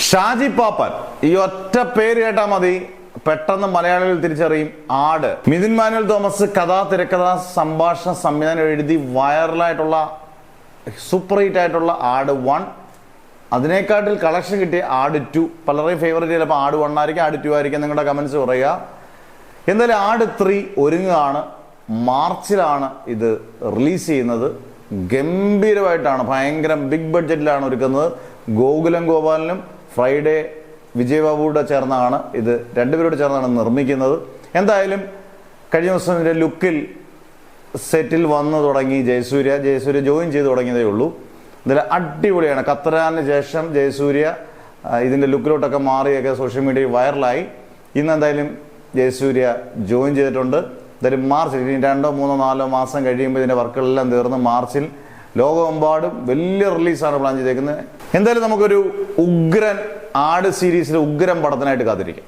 ഷാജി പാപ്പൻ, ഈ ഒറ്റ പേര് കേട്ടാൽ മതി, പെട്ടെന്ന് മലയാളികൾ തിരിച്ചറിയും. ആട്. മിഥുൻ മാനുവൽ തോമസ് കഥ, തിരക്കഥ, സംഭാഷണ, സംവിധാനം എഴുതി വൈറലായിട്ടുള്ള സൂപ്പർ ഹിറ്റ് ആയിട്ടുള്ള ആട് 1. അതിനേക്കാട്ടിൽ കളക്ഷൻ കിട്ടിയ ആട് 2. പലരുടെയും ഫേവറേറ്റ് ചിലപ്പോൾ ആട് 1 ആയിരിക്കും, ആട് 2 ആയിരിക്കും. നിങ്ങളുടെ കമൻസ് പറയുക. എന്തായാലും ആട് 3 ഒരുങ്ങുകയാണ്. മാർച്ചിലാണ് ഇത് റിലീസ് ചെയ്യുന്നത്. ഗംഭീരമായിട്ടാണ്, ഭയങ്കര ബിഗ് ബഡ്ജറ്റിലാണ് ഒരുക്കുന്നത്. ഗോകുലം ഗോപാലനും ഫ്രൈഡേ വിജയബാബുവിടെ ചേർന്നാണ് ഇത്, രണ്ടുപേരോട് ചേർന്നാണ് നിർമ്മിക്കുന്നത്. എന്തായാലും കഴിഞ്ഞ ദിവസം ഇതിൻ്റെ ലുക്കിൽ സെറ്റിൽ വന്നു തുടങ്ങി ജയസൂര്യ ജോയിൻ ചെയ്ത് തുടങ്ങിയതേ ഉള്ളൂ. ഇതിൽ അടിപൊളിയാണ്. ഖത്തറിന് ശേഷം ജയസൂര്യ ഇതിൻ്റെ ലുക്കിലോട്ടൊക്കെ മാറിയൊക്കെ സോഷ്യൽ മീഡിയയിൽ വൈറലായി. ഇന്ന് എന്തായാലും ജയസൂര്യ ജോയിൻ ചെയ്തിട്ടുണ്ട്. എന്തായാലും മാർച്ചിൽ, ഇനി 2, 3, 4 മാസം കഴിയുമ്പോൾ ഇതിൻ്റെ വർക്കുകളെല്ലാം തീർന്ന് മാർച്ചിൽ ലോകമെമ്പാടും വലിയ റിലീസാണ് പ്ലാൻ ചെയ്തേക്കുന്നത്. എന്തായാലും നമുക്കൊരു ഉഗ്രൻ ആട് സീരീസിലെ ഉഗ്രൻ പടത്തിനായിട്ട് കാത്തിരിക്കാം.